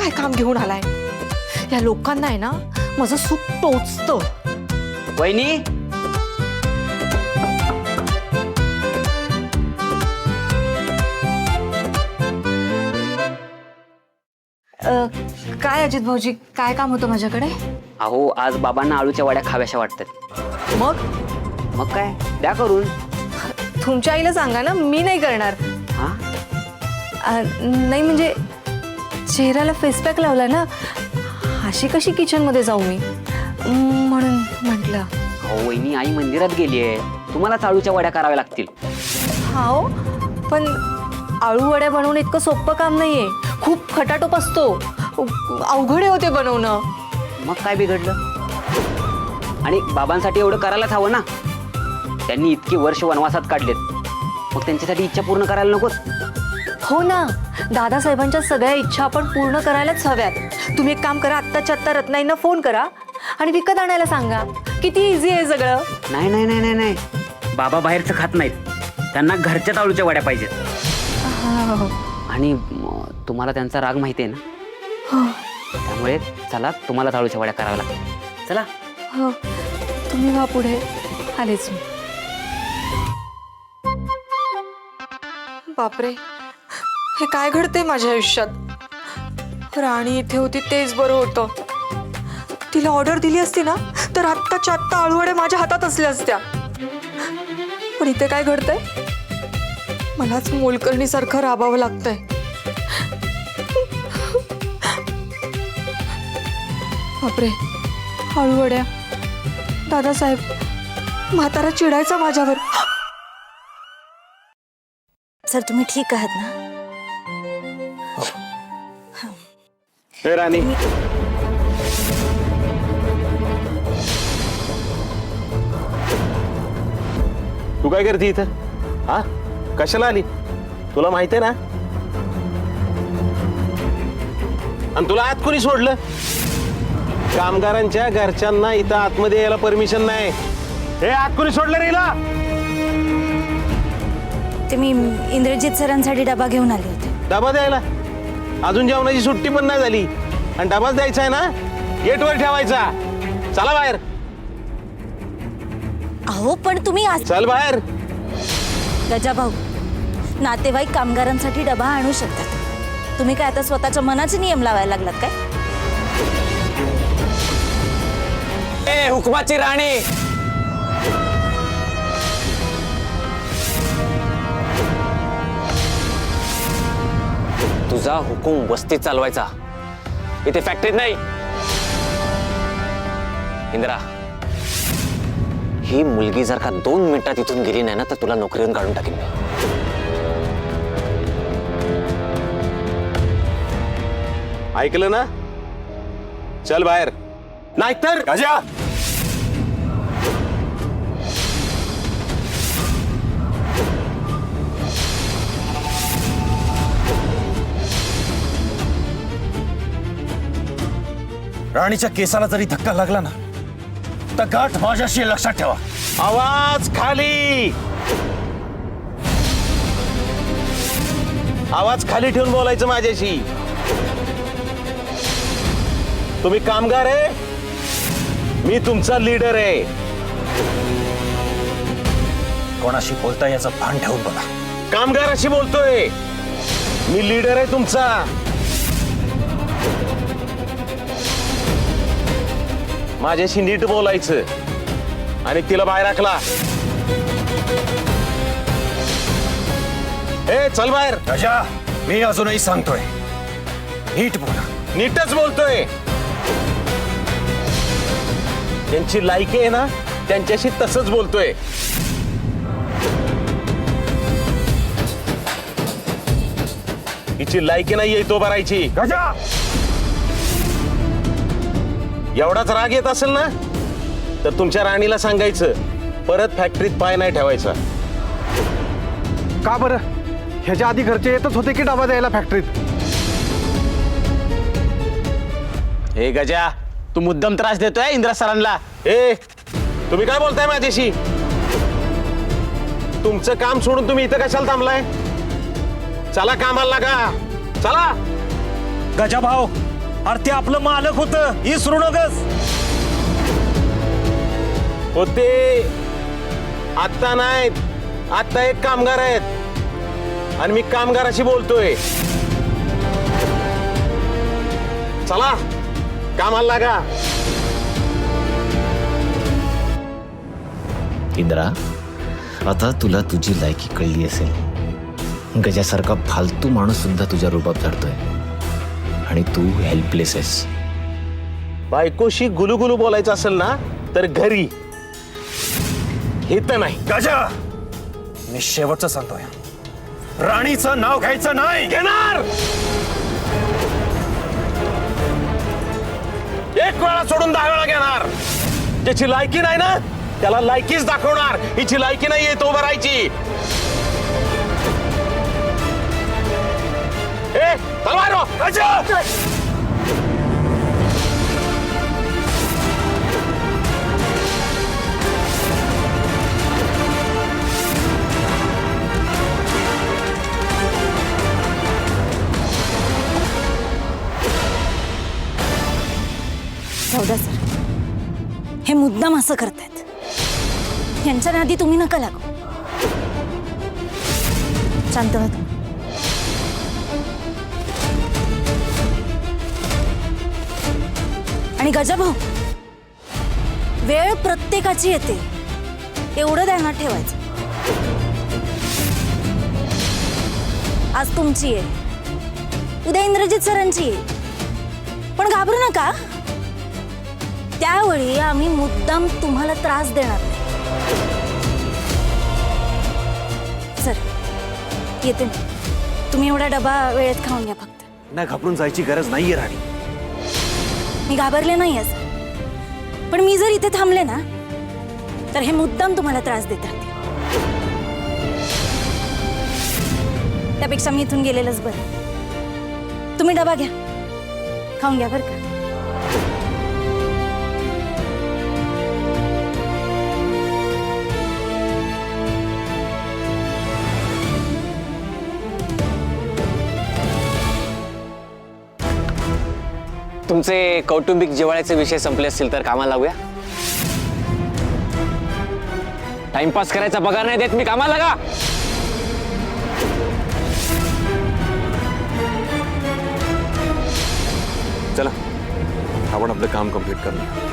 काय काम घेऊन आलाय? या लोकांना आहे ना माझं सुख टोचतं. वहिनी, काय अजित भाऊजी, काय काम होतं माझ्याकडे? अहो आज बाबांना आळूच्या वड्या खाव्याशा वाटतात. मग काय द्या करून. तुमच्या आईला सांगा ना, मी नाही करणार. हा, नाही म्हणजे चेहऱ्याला फेसपॅक लावला ना, अशी कशी किचन मध्ये जाऊ मी, म्हणून म्हटलं. अहो वहिनी, आई मंदिरात गेलीये, तुम्हालाच आळूच्या वड्या कराव्या लागतील. हो, पण आळू वड्या बनवणं इतकं सोपं काम नाहीये. खूप खटाटोप असतो, अवघड होते बनवणं. मग काय बिघडलं? आणि बाबांसाठी एवढं करायलाच हवं ना. त्यांनी इतकी वर्ष वनवासात काढलेत, मग त्यांच्यासाठी इच्छा पूर्ण करायला नकोत? हो ना, दादासाहेबांच्या सगळ्या इच्छा आपण पूर्ण करायलाच हव्यात. तुम्ही एक काम करा, आत्ताच्या आत्ता रत्नाईंना फोन करा आणि विकत आणायला सांगा. किती इझी आहे सगळं. नाही नाही नाही नाही नाही, बाबा बाहेरचं खात नाहीत, त्यांना घरच्याच आळूच्या वड्या पाहिजेत. आणि तुम्हाला त्यांचा राग माहिती आहे ना, त्यामुळे चला तुम्हाला आळूच्या वड्या कराव्या लागतील. चला. हो, तुम्ही व्हा पुढे, आलेच मी. बापरे, हे काय घडते माझ्या आयुष्यात? राणी इथे होती तेच बरं होतं. तिला ऑर्डर दिली असती ना, तर आत्ताच्या आत्ता आळूवड्या माझ्या हातात असल्या असत्या. पण इथे काय घडतंय? मलाच मोलकरणीसारखं राबावं लागतंय. बापरे, आळूवड्या, दादासाहेब, म्हातारा चिडायचा माझ्यावर. सर तुम्ही ठीक आहात ना? हे राणी, तू काय करते इथं? हा, कशाला आली? तुला माहित आहे ना? आणि तुला आत कोणी सोडलं? कामगारांच्या घरच्यांना इथं आतमध्ये यायला परमिशन नाही. हे आत कोणी सोडलं रे हिला? ते मी इंद्रजित सरांसाठी डबा घेऊन आले होते. डबा द्यायला? अजून जेवणाची सुट्टी पण नाही झाली आणि डबाच द्यायचा आहे ना? गेटवर ठेवायचा. चला बाहेर. अहो पण तुम्ही आज चल बाहेर. गजाभाऊ, नातेवाईक कामगारांसाठी डबा आणू शकतात. तुम्ही काय आता स्वतःच्या मनाचे नियम लावायला लागलात काय? ए हुकमाची राणी, तुझा हुकूम वस्तीत चालवायचा, इथे फॅक्टरीत नाही. इंद्रा, ही मुलगी जर का 2 मिनिटात इथून गेली नाही ना, तर तुला नोकरीवरून काढून टाकेन मी. ऐकलं ना? चल बाहेर, नाहीतर गजा. राणीच्या केसाला जरी धक्का लागला ना, तर गाठ माझ्याशी, लक्षात ठेवा. आवाज खाली. आवाज खाली ठेवून बोलायचं माझ्याशी. तुम्ही कामगार आहे, मी तुमचा लीडर आहे. कोणाशी बोलता याचं भान ठेवून बघा. कामगाराशी बोलतोय, मी लीडर आहे तुमचा. माझ्याशी नीट बोलायचं आणि तिला बाहेर राखला. ए चल बाहेर. राजा, मी अजूनही सांगतोय, नीट बोला. नीटच बोलतोय. त्यांची लायकी आहे ना, त्यांच्याशी तसंच बोलतोय. हिची लायकी नाहीये तो भरायची. राजा, एवढाच राग येत असेल ना, तर तुमच्या राणीला सांगायचं परत फॅक्टरीत पाय नाही ठेवायचा. का बरं? ह्याच्या आधी घरचे येतच होते की डबा द्यायला फॅक्टरीत? हे गजा, तू मुद्दाम त्रास देतोय इंद्रा सरांना. ए, तुम्ही काय बोलताय माझ्याशी? तुमचं काम सोडून तुम्ही इथं कशाला थांबलाय? चला कामाला लागा. चला. गजाभाऊ, अरे ते आपलं मालक होतं, इसरू नकस. होते आत्ता नाहीत, आत्ता एक कामगार आहेत आणि मी कामगाराशी बोलतोय. चला कामाला लागा. इंद्रा, आता तुला तुझी लायकी कळली असेल. गजासारखा फालतू माणूस सुद्धा तुझ्या रूपात धरतोय आणि तू हेल्पलेस आहेस. बायकोशी गुलुगुलू बोलायचं असेल ना तर घरी, हे तर नाही. गजा, मी शेवटचं सांगतोय, राणीचं नाव घ्यायचं नाही. घेणार. एक वेळा सोडून 10 वेळा घेणार. ज्याची लायकी नाही ना त्याला लायकीच दाखवणार. हिची लायकी नाहीये तो भरायची. ए तलवार हो. चौदा सर, हे मुद्दाम असं करतायत. यांच्या नादी तुम्ही नका लागू. शांत व्हा तुम्ही. आणि गजाभाऊ, वेळ प्रत्येकाची येते, एवढं ध्यानात ठेवायचं. आज तुमची आहे, उद्या इंद्रजित सरांची आहे. पण घाबरू नका, त्यावेळी आम्ही मुद्दाम तुम्हाला त्रास देणार नाही. सर येते मी. तुम्ही एवढा डबा वेळेत खाऊन घ्या फक्त. नाही, घाबरून जायची गरज नाहीये राणी. मी घाबरले नाही असं, पण मी जर इथे थांबले ना तर हे मुद्दाम तुम्हाला त्रास देतात. त्यापेक्षा मी इथून गेलेलंच बरं. तुम्ही डबा घ्या, खाऊन घ्या बरं का. तुमचे कौटुंबिक जिव्हाळ्याचे विषय संपले असतील तर कामाला लावूया. टाइमपास करायचा पगार नाही देत मी, कामाला लागा. चला, आपण आपलं काम कम्प्लीट करूया.